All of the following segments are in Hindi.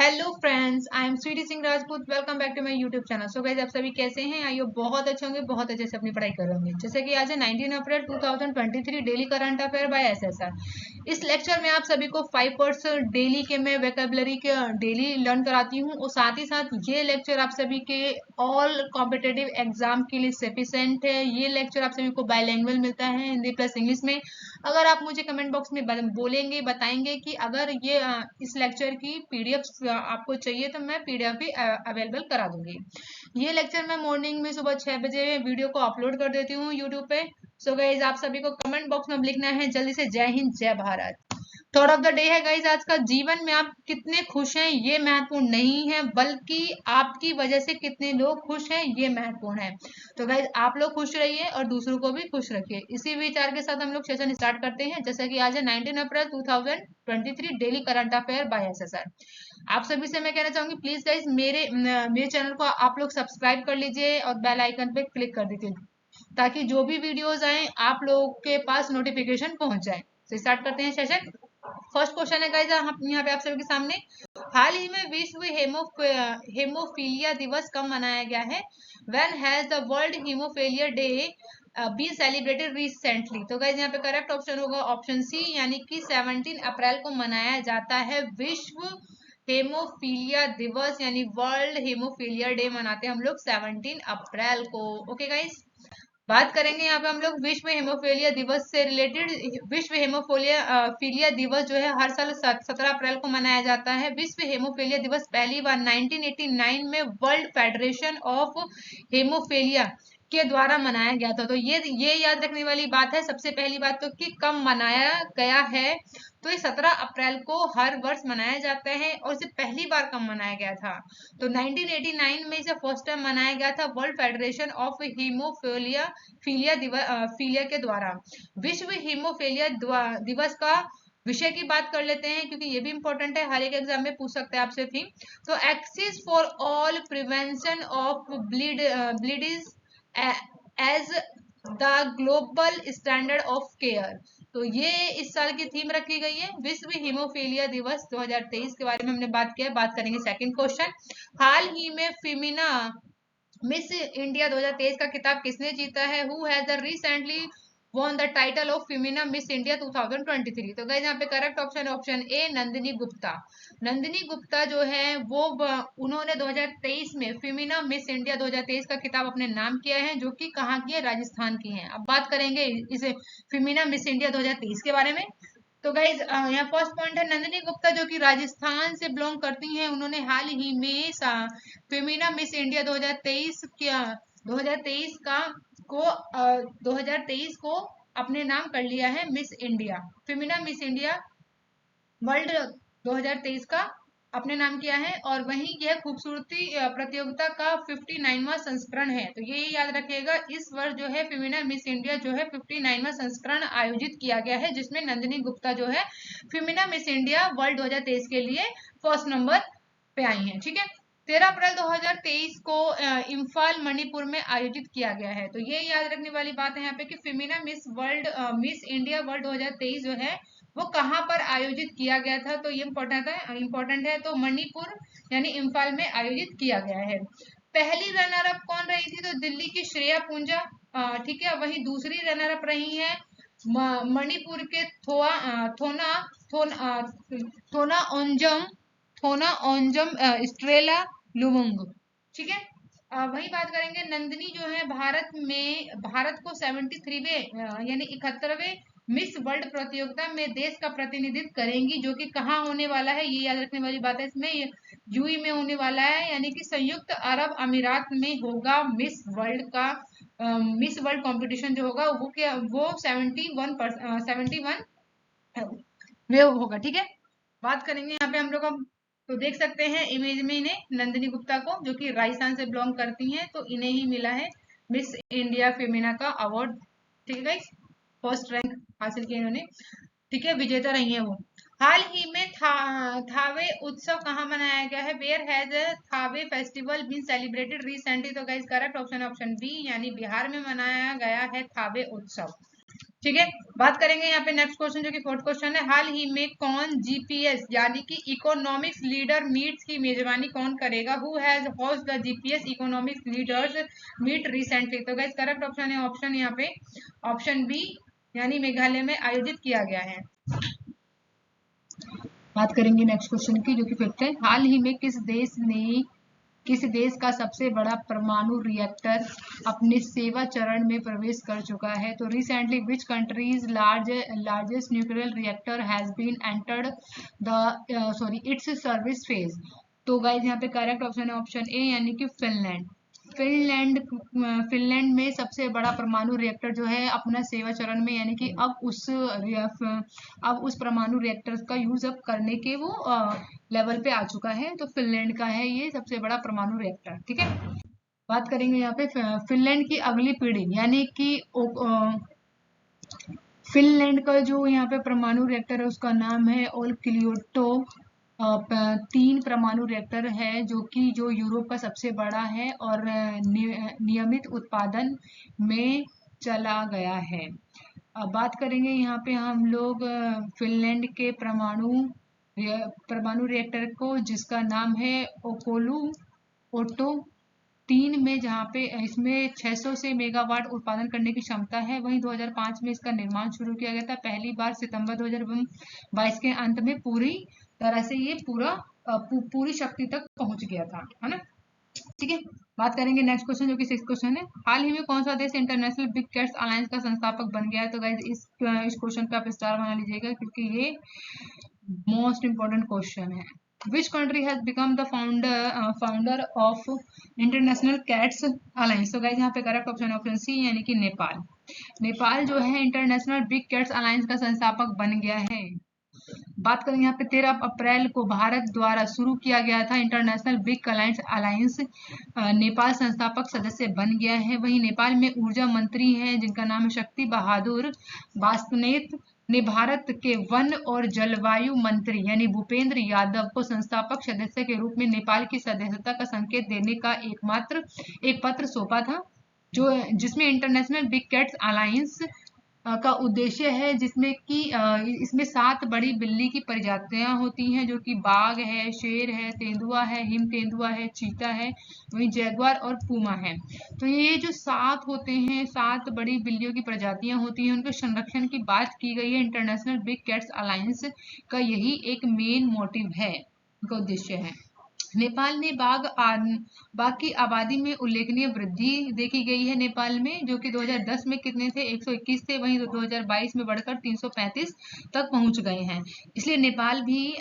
Hello friends, I am Sweety Singh Rajput. Welcome back to my YouTube channel. So guys, आप सभी कैसे हैं? आई होप बहुत अच्छे होंगे, बहुत अच्छे से अपनी पढ़ाई कर रहे होंगे। जैसे कि आज है 19 April 2023, daily current affair by SSR. इस लेक्चर में आप सभी को 5 वर्ड्स डेली के मैं वोकैबुलरी के डेली लर्न कराती हूँ, और साथ ही साथ ये लेक्चर आप सभी के ऑल कॉम्पिटेटिव एग्जाम के लिए सफिशिएंट है। ये लेक्चर आप सभी को बायलैंग्वेज मिलता है, हिंदी प्लस इंग्लिश में। अगर आप मुझे कमेंट बॉक्स में बोलेंगे, बताएंगे कि अगर ये इस लेक्चर की पीडीएफ आपको चाहिए तो मैं पीडीएफ भी अवेलेबल करा दूंगी। ये लेक्चर मैं मॉर्निंग में सुबह 6 बजे वीडियो को अपलोड कर देती हूँ यूट्यूब पे। सो गाइज, आप सभी को कमेंट बॉक्स में लिखना है जल्दी से जय हिंद जय Bharat. Thought of the day है गाइज आज का, जीवन में आप कितने खुश हैं ये महत्वपूर्ण नहीं है, बल्कि आपकी वजह से कितने लोग खुश हैं ये महत्वपूर्ण है। तो गाइज, आप लोग खुश रहिए और दूसरों को भी खुश रखिए। इसी विचार के साथ हम लोग सेशन स्टार्ट करते हैं। जैसा कि आज है 19 April 2023, daily current affair by SSR. आप सभी से मैं कहना चाहूंगी, प्लीज गाइज मेरे चैनल को आप लोग सब्सक्राइब कर लीजिए और बेल आइकन पे क्लिक कर दीजिए, ताकि जो भी वीडियोस आए आप लोगों के पास नोटिफिकेशन पहुंच जाए। तो स्टार्ट करते हैं सेशन। फर्स्ट क्वेश्चन है गाइस यहाँ पे आप सभी के सामने, हाल ही में विश्व हेमोफीलिया दिवस कब मनाया गया है? When has the world haemophilia day be celebrated recently? तो गाइस यहाँ पे करेक्ट ऑप्शन होगा ऑप्शन सी, यानी कि 17 अप्रैल को मनाया जाता है विश्व हेमोफीलिया दिवस, यानी वर्ल्ड हेमोफीलिया डे मनाते हैं हम लोग 17 अप्रैल को। ओके गाइस, बात करेंगे यहाँ पे हम लोग विश्व हेमोफीलिया दिवस से रिलेटेड। विश्व हेमोफीलिया फीलिया दिवस जो है हर साल 17 अप्रैल को मनाया जाता है। विश्व हेमोफीलिया दिवस पहली बार 1989 में वर्ल्ड फेडरेशन ऑफ हेमोफीलिया के द्वारा मनाया गया था। तो ये याद रखने वाली बात है। सबसे पहली बात तो कि कब मनाया गया है, तो ये 17 अप्रैल को हर वर्ष मनाया जाता है। और इसे पहली बार कब मनाया गया था, तो 1989 में इसे फर्स्ट टाइम मनाया गया था world federation of haemophilia philia के द्वारा। विश्व हीमोफीलिया दिवस का विषय की बात कर लेते हैं, क्योंकि ये भी इंपॉर्टेंट है, हर एक एग्जाम में पूछ सकते हैं आपसे थी। तो axis for all prevention of bleed is as the global standard of care. तो ये इस साल की थीम रखी गई है, विश्व हीमोफीलिया दिवस 2023 के बारे में हमने बात किया। बात करेंगे सेकंड क्वेश्चन, हाल ही में फेमिना मिस इंडिया 2023 का खिताब किसने जीता है? Who has recently won the title of Femina miss India 2023? तो गाइस यहाँ पे correct option option A, Nandini Gupta. Nandini Gupta जो है वो उन्होंने 2023 में फेमिना मिस इंडिया 2023 का खिताब अपने नाम किया है, जो कि कहाँ की है? राजस्थान की है। अब बात करेंगे इस फेमिना मिस इंडिया 2023 के बारे में। तो गाइज यहाँ फर्स्ट पॉइंट है, नंदिनी गुप्ता जो कि राजस्थान से बिलोंग करती हैं, उन्होंने हाल ही में फेमिना मिस इंडिया 2023 क्या 2023 का को 2023 को अपने नाम कर लिया है miss India. Femina miss India world 2023 का अपने नाम किया है। और वहीं यह खूबसूरती प्रतियोगिता का 59वां संस्करण है। तो ये याद रखिएगा, इस वर्ष जो है फेमिना मिस इंडिया जो है 59वां संस्करण आयोजित किया गया है, जिसमें नंदिनी गुप्ता जो है फेमिना मिस इंडिया वर्ल्ड 2023 के लिए फर्स्ट नंबर पे आई है। ठीक है, 13 अप्रैल 2023 को इम्फाल मणिपुर में आयोजित किया गया है। तो ये याद रखने वाली बात है यहाँ पे कि फेमिना मिस इंडिया वर्ल्ड 2023 जो है वो कहाँ पर आयोजित किया गया था, तो ये इम्पोर्टेंट है। तो मणिपुर यानी इम्फाल में आयोजित किया गया है। पहली रनर अप कौन रही थी? तो दिल्ली की श्रेया पूंजा। ठीक है, वही दूसरी रनर अप रही है मणिपुर के थोना ओंजम स्ट्रेला लुमुंग। ठीक है, वही बात करेंगे, नंदिनी जो है भारत को 73वें यानी 71वें मिस वर्ल्ड प्रतियोगिता में देश का प्रतिनिधित्व करेंगी, जो कि कहाँ होने वाला है ये याद रखने वाली बात है। इसमें यूएई में होने वाला है, यानी कि संयुक्त अरब अमीरात में होगा मिस वर्ल्ड का मिस वर्ल्ड कंपटीशन जो होगा वो 71 में होगा। ठीक है, बात करेंगे यहाँ पे हम लोग अब। तो देख सकते हैं इमेज में इन्हें, नंदिनी गुप्ता को, जो कि राजस्थान से बिलोंग करती हैं, तो इन्हें ही मिला है मिस इंडिया फेमिना का अवार्ड। ठीक है गाइस, फर्स्ट रैंक हासिल किया इन्होंने। ठीक है, विजेता रही है वो। हाल ही में थावे उत्सव कहाँ मनाया गया है? Where has Thawe festival been celebrated recently? तो guys correct option option B, यानी बिहार में मनाया गया है थावे उत्सव। ठीक है। बात करेंगे यहाँ पे नेक्स्ट क्वेश्चन जो कि फोर्थ क्वेश्चन है, हाल ही में कौन जीपीएस यानी कि इकोनॉमिक्स लीडर मीट्स की मेजबानी कौन करेगा? Who has host the GPS economics leaders meet recently? तो गाइस करेक्ट ऑप्शन है ऑप्शन यहाँ पे ऑप्शन बी, यानी मेघालय में आयोजित किया गया है। बात करेंगे नेक्स्ट क्वेश्चन की जो कि फिफ्थ है, हाल ही में किस देश का सबसे बड़ा परमाणु रिएक्टर अपने सेवा चरण में प्रवेश कर चुका है? तो recently which countries largest nuclear reactor has been entered its service phase? तो गाइज यहाँ पे करेक्ट ऑप्शन है ऑप्शन ए, यानी कि फिनलैंड। फिनलैंड फिनलैंड में सबसे बड़ा परमाणु रिएक्टर जो है अपना सेवा चरण में, यानी कि अब उस परमाणु रिएक्टर का यूज अब करने के वो लेवल पे आ चुका है। तो फिनलैंड का है ये सबसे बड़ा परमाणु रिएक्टर। ठीक है। बात करेंगे यहाँ पे फिनलैंड की अगली पीढ़ी, यानी कि फिनलैंड का जो यहाँ पे परमाणु रिएक्टर है उसका नाम है ओलकियोटो 3 परमाणु रिएक्टर है जो यूरोप का सबसे बड़ा है और नियमित उत्पादन में चला गया है। अब बात करेंगे यहाँ पे हम लोग फिनलैंड के परमाणु रिएक्टर को, जिसका नाम है ओकोलू ओटो 3 में, जहाँ पे इसमें 600 से मेगावाट उत्पादन करने की क्षमता है। वहीं 2005 में इसका निर्माण शुरू किया गया था। पहली बार सितंबर 2022 के अंत में पूरी तरह से ये पूरी शक्ति तक पहुंच गया था, है ना। ठीक है। बात करेंगे नेक्स्ट क्वेश्चन जो कि सिक्स्थ क्वेश्चन है, हाल ही में कौन सा देश इंटरनेशनल बिग कैट्स अलायंस का संस्थापक बन गया है? तो गाइज इस क्वेश्चन पे आप स्टार बना लीजिएगा क्योंकि ये मोस्ट इंपोर्टेंट क्वेश्चन है। Which country has become the founder of international cats alliance? तो गाइज यहाँ पे करेक्ट ऑप्शन ऑप्शन सी, यानी कि नेपाल। नेपाल जो है इंटरनेशनल बिग कैट्स अलायंस का संस्थापक बन गया है। बात करें यहाँ पे 13 अप्रैल को भारत द्वारा शुरू किया गया था इंटरनेशनल बिग अलायंस। नेपाल संस्थापक सदस्य बन गया है। वहीं नेपाल में ऊर्जा मंत्री हैं जिनका नाम है शक्ति बहादुर वास्तुनेत ने भारत के वन और जलवायु मंत्री यानी भूपेंद्र यादव को संस्थापक सदस्य के रूप में नेपाल की सदस्यता का संकेत देने का एक पत्र सौंपा था, जिसमें इंटरनेशनल बिग कैट्स अलायंस का उद्देश्य है, जिसमें कि इसमें 7 बड़ी बिल्ली की प्रजातियां होती हैं, जो कि बाघ है, शेर है, तेंदुआ है, हिम तेंदुआ है, चीता है, वहीं जैगुआर और पूमा है। तो ये जो 7 होते हैं, 7 बड़ी बिल्लियों की प्रजातियां होती हैं, उनके संरक्षण की बात की गई है। इंटरनेशनल बिग कैट्स अलायंस का यही एक मेन मोटिव है, उनका उद्देश्य है। नेपाल ने बाघ की आबादी में उल्लेखनीय वृद्धि देखी गई है नेपाल में, जो कि 2010 में कितने थे 121 थे, वहीं 2022 में बढ़कर 335 तक पहुंच गए हैं। इसलिए नेपाल भी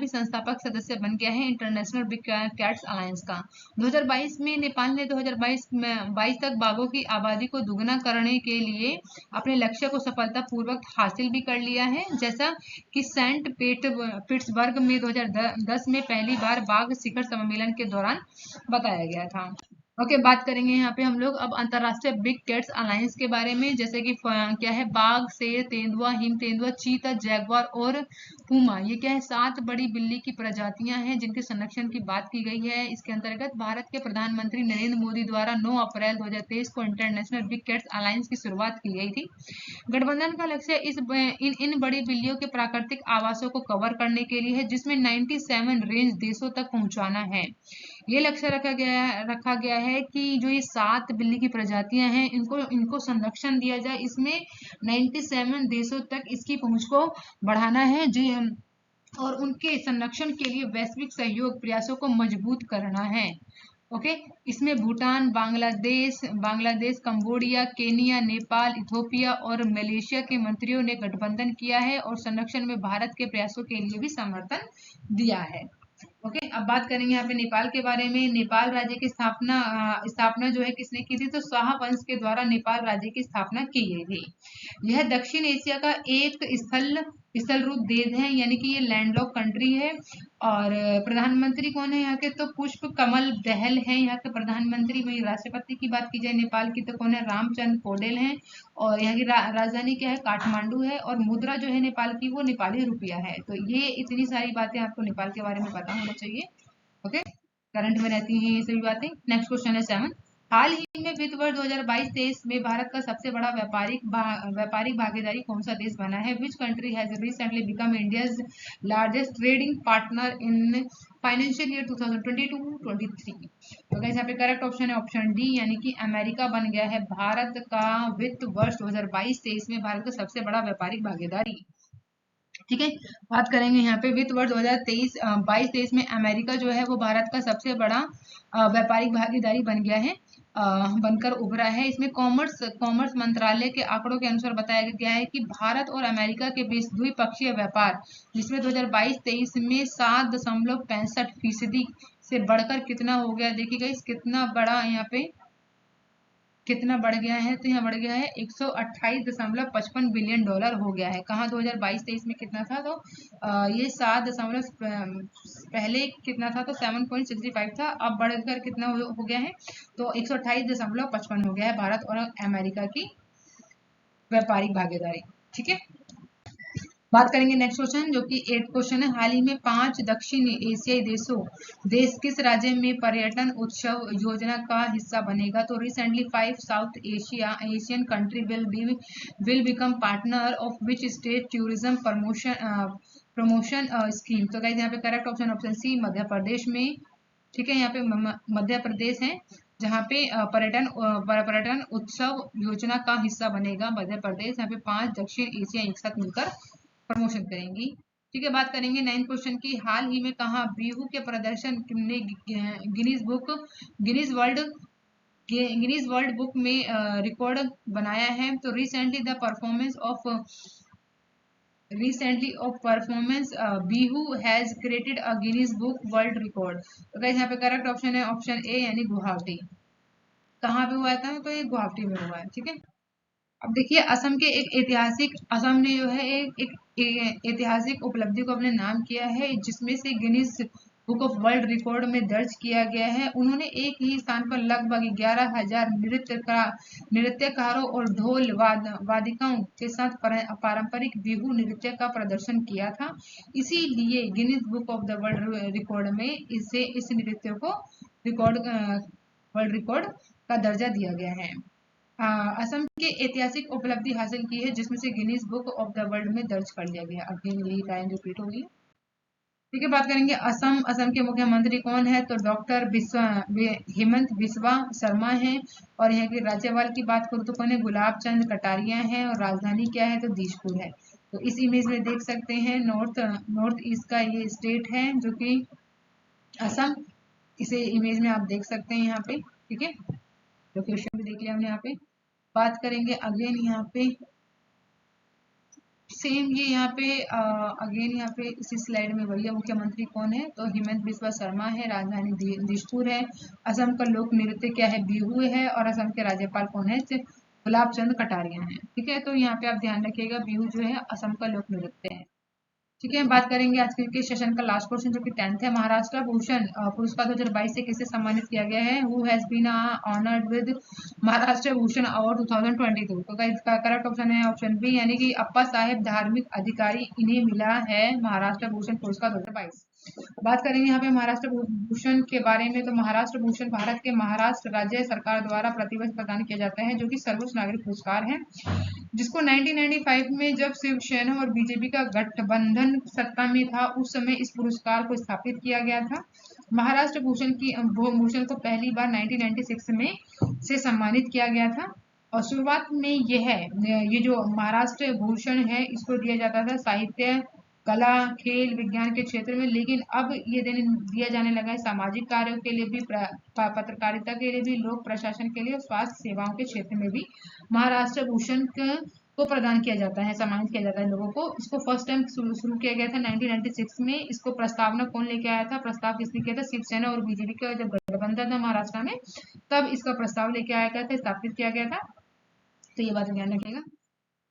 संस्थापक सदस्य बन गया है इंटरनेशनल बिग कैट्स अलायंस का। 2022 में नेपाल ने 2022 तक बाघों की आबादी को दुगना करने के लिए अपने लक्ष्य को सफलतापूर्वक हासिल भी कर लिया है, जैसा कि सेंट पीटर्सबर्ग में 2010 में पहली बार बाघ शिखर सम्मेलन के दौरान बताया गया था। ओके, बात करेंगे यहाँ पे हम लोग अब अंतरराष्ट्रीय बिग कैट्स अलायंस के बारे में, जैसे कि क्या है, बाघ, शेर, तेंदुआ, हिम तेंदुआ, चीता, जैगुआर और पूमा, ये क्या है 7 बड़ी बिल्ली की प्रजातियां हैं जिनके संरक्षण की बात की गई है। इसके अंतर्गत भारत के प्रधानमंत्री नरेंद्र मोदी द्वारा 9 अप्रैल 2023 को इंटरनेशनल बिग कैट्स अलायंस की शुरुआत की गई थी। गठबंधन का लक्ष्य इन बड़ी बिल्लियों के प्राकृतिक आवासों को कवर करने के लिए है, जिसमें 97 रेंज देशों तक पहुंचाना है। ये लक्ष्य रखा गया है कि जो ये 7 बिल्ली की प्रजातियां हैं इनको संरक्षण दिया जाए। इसमें 97 देशों तक इसकी पहुंच को बढ़ाना है जी, और उनके संरक्षण के लिए वैश्विक सहयोग प्रयासों को मजबूत करना है। ओके, इसमें Bhutan, Bangladesh, Cambodia, Kenya, Nepal, Ethiopia और मलेशिया के मंत्रियों ने गठबंधन किया है और संरक्षण में भारत के प्रयासों के लिए भी समर्थन दिया है। ओके, अब बात करेंगे यहाँ पे नेपाल के बारे में। नेपाल राज्य की स्थापना जो है किसने की थी? तो शाह वंश के द्वारा नेपाल राज्य की स्थापना की गई थी। यह दक्षिण एशिया का एक स्थल रूप देश है, यानी कि ये लैंडलॉक कंट्री है। और प्रधानमंत्री कौन है यहाँ के? तो पुष्प कमल दहल है यहाँ के प्रधानमंत्री। वही राष्ट्रपति की बात की जाए नेपाल की तो कौन है? रामचंद्र पौडेल हैं। और यहाँ की राजधानी क्या है? काठमांडू है। और मुद्रा जो है नेपाल की वो नेपाली रुपया है। तो ये इतनी सारी बातें आपको नेपाल के बारे में पता होना चाहिए। ओके, करंट में रहती हैं ये सभी बातें। नेक्स्ट क्वेश्चन है 7। हाल ही में वित्त वर्ष 2022-23 में भारत का सबसे बड़ा व्यापारिक भागीदारी कौन सा देश बना है? Which country has recently become India's largest trading partner in financial year 2022-23? तो गाइस यहाँ पे करेक्ट ऑप्शन है ऑप्शन डी, यानी कि अमेरिका बन गया है भारत का वित्त वर्ष 2022-23 में भारत का सबसे बड़ा व्यापारिक भागीदारी। ठीक है, बात करेंगे यहाँ पे वित्त वर्ष 2022-23 में अमेरिका जो है वो भारत का सबसे बड़ा व्यापारिक भागीदारी बन गया है, बनकर उभरा है। इसमें कॉमर्स मंत्रालय के आंकड़ों के अनुसार बताया गया है कि भारत और अमेरिका के बीच द्विपक्षीय व्यापार, जिसमें 2022-23 में 7.65% से बढ़कर कितना हो गया, देखिएगा कितना बड़ा यहाँ पे कितना बढ़ गया है, तो यहाँ बढ़ गया है 128.55 बिलियन डॉलर हो गया है। कहाँ 2022-23 में कितना था, तो ये 7 दशमलव पहले कितना था, तो 7.65 था, अब बढ़कर कितना हो गया है, तो 128.55 हो गया है भारत और अमेरिका की व्यापारिक भागीदारी। ठीक है, बात करेंगे नेक्स्ट क्वेश्चन, जो कि 8th क्वेश्चन है। हाल ही में 5 दक्षिण एशियाई देश किस राज्य में पर्यटन उत्सव योजना का हिस्सा बनेगा? तो recently 5 south Asian country will become partner of which state tourism promotion scheme? तो गाइस यहाँ पे correct option C, Madhya Pradesh में। ठीक है, यहाँ पे मध्य प्रदेश है जहाँ पे पर्यटन उत्सव योजना का हिस्सा बनेगा मध्य प्रदेश। यहाँ पे 5 दक्षिण एशिया एक साथ मिलकर प्रमोशन करेंगी। ठीक है, बात करेंगे 9th क्वेश्चन की। हाल ही में कहा बिहू के प्रदर्शन ने गिनीज वर्ल्ड बुक में रिकॉर्ड बनाया है? तो recently of performance Bihu has created a Guinness book world record. तो गाइस यहाँ पे करेक्ट ऑप्शन है ऑप्शन ए, यानी गुवाहाटी। कहाँ पे हुआ था, तो ये गुवाहाटी में हुआ है। ठीक है, अब देखिए असम ने जो है एक ऐतिहासिक उपलब्धि को अपने नाम किया है, जिसमें से Guinness book of world record में दर्ज किया गया है। उन्होंने एक ही स्थान पर लगभग 11,000 नृत्यकारों और ढोल वादिकाओं के साथ पारंपरिक बिहू नृत्य का प्रदर्शन किया था। इसीलिए Guinness book of the world record में इस नृत्य को वर्ल्ड रिकॉर्ड का दर्जा दिया गया है। असम की ऐतिहासिक उपलब्धि हासिल की है, जिसमें से Guinness book of the world में दर्ज कर लिया गया। अगेन यही लाइन रिपीट होगी। ठीक है, बात करेंगे असम के मुख्यमंत्री कौन है? तो डॉक्टर हेमंत बिस्वा शर्मा है। और यहाँ के राज्यपाल की बात करूँ तो कौन है? गुलाब चंद कटारिया है। और राजधानी क्या है? तो दिसपुर है। तो इस इमेज में देख सकते हैं नॉर्थ ईस्ट का ये स्टेट है जो कि असम। इसे इमेज में आप देख सकते हैं यहाँ पे। ठीक है, लोकेशन भी देख लिया हमने। यहाँ पे बात करेंगे अगेन यहाँ पे सेम, ये यहाँ पे अगेन यहाँ पे इसी स्लाइड में वही मुख्यमंत्री कौन है? तो हेमंत बिस्वा शर्मा है। राजधानी दिसपुर है। असम का लोक नृत्य क्या है? बिहू है। और असम के राज्यपाल कौन है? गुलाब चंद कटारिया है। ठीक है, तो यहाँ पे आप ध्यान रखिएगा, बिहू जो है असम का लोक नृत्य है। ठीक है, बात करेंगे आज के सेशन का लास्ट क्वेश्चन, जो कि 10th है। महाराष्ट्र भूषण पुरस्कार 2022 से किसे सम्मानित किया गया है? Who has been honoured with Maharashtra Bhushan award 2022? तो इसका करेक्ट ऑप्शन है ऑप्शन बी, यानी कि अप्पा साहेब धार्मिक अधिकारी, इन्हें मिला है महाराष्ट्र भूषण पुरस्कार 2022। बात करेंगे यहाँ पे महाराष्ट्र भूषण के बारे में। तो महाराष्ट्र भूषण भारत के महाराष्ट्र राज्य सरकार द्वारा प्रतिवर्ष प्रदान किया जाता है, जो कि सर्वोच्च नागरिक पुरस्कार है, जिसको 1995 में जब शिवसेना और बीजेपी का गठबंधन सत्ता में था, उस समय इस पुरस्कार को स्थापित किया गया था। महाराष्ट्र भूषण को पहली बार 1996 में से सम्मानित किया गया था। और शुरुआत में ये जो महाराष्ट्र भूषण है, इसको दिया जाता था साहित्य, कला, खेल, विज्ञान के क्षेत्र में, लेकिन अब ये दिया जाने लगा है सामाजिक कार्यों के लिए भी, पत्रकारिता के लिए भी, लोक प्रशासन के लिए, स्वास्थ्य सेवाओं के क्षेत्र में भी महाराष्ट्र भूषण को प्रदान किया जाता है, सम्मानित किया जाता है लोगों को। इसको फर्स्ट टाइम शुरू किया गया था 1996 में। इसको प्रस्तावना कौन लेके आया था? प्रस्ताव किसने किया था? शिवसेना और बीजेपी का जब गठबंधन था महाराष्ट्र में, तब इसका प्रस्ताव लेके आया गया था, स्थापित किया गया था। तो ये बात ध्यान रखिएगा।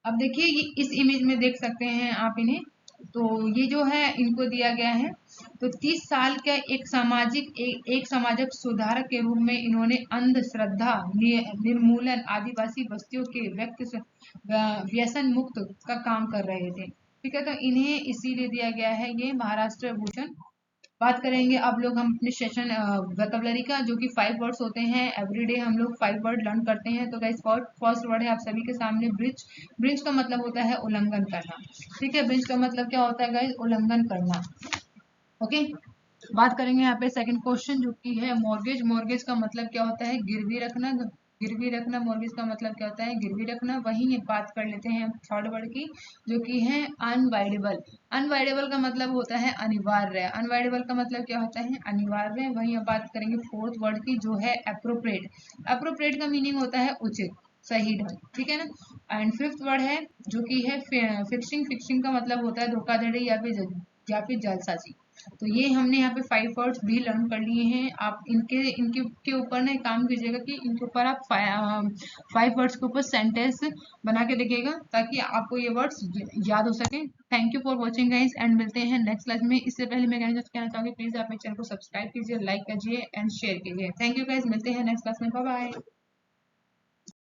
अब देखिए, ये इस इमेज में देख सकते हैं आप इन्हें। तो ये जो है इनको दिया गया है। तो 30 साल का एक सामाजिक सुधारक के रूप में इन्होंने अंधश्रद्धा निर्मूलन, आदिवासी बस्तियों के व्यसन मुक्त का काम कर रहे थे। ठीक है, तो इन्हें इसीलिए दिया गया है ये महाराष्ट्र भूषण बात करेंगे अब लोग हम अपने सेशन वोकैबुलरी का, जो कि 5 वर्ड्स होते हैं। एवरीडे हम लोग 5 वर्ड लर्न करते हैं। तो गाइस फर्स्ट वर्ड है आप सभी के सामने ब्रिज। ब्रिज का मतलब होता है उल्लंघन करना। ठीक है, ब्रिज का मतलब क्या होता है गाइस? उल्लंघन करना। ओके, बात करेंगे यहाँ पे सेकंड क्वेश्चन जो कि है मॉर्गेज। मॉर्गेज का मतलब क्या होता है? गिरवी रखना। गिरवी रखना मॉर्गेज का मतलब क्या होता है? गिरवी रखना। वहीं बात कर लेते हैं थर्ड वर्ड की, जो कि है अनवाइडेबल। अनवाइडेबल का मतलब होता है अनिवार्य। अनवाइडेबल का मतलब क्या होता है? अनिवार्य। वहीं अब बात करेंगे फोर्थ वर्ड की, जो है अप्रोप्रिएट। अप्रोप्रिएट का मीनिंग होता है उचित, सही ढंग। ठीक है ना। एंड फिफ्थ वर्ड है जो कि है फिक्सिंग। फिक्सिंग का मतलब होता है धोखाधड़ी या फिर जालसाजी। तो ये हमने यहाँ पे 5 वर्ड्स भी लर्न कर लिए हैं। आप इनके इनके के ऊपर ना एक काम कीजिएगा कि इनके ऊपर आप 5 वर्ड्स के ऊपर सेंटेंस बना के देखिएगा, ताकि आपको ये वर्ड्स याद हो सके। Thank you for watching guys, and मिलते हैं नेक्स्ट क्लास में। इससे पहले मैं कहना चाहूँगी, प्लीज आप मेरे चैनल को सब्सक्राइब कीजिए, लाइक कीजिए एंड शेयर कीजिए। थैंक यू गाइस, मिलते हैं नेक्स्ट क्लास में। Bye bye.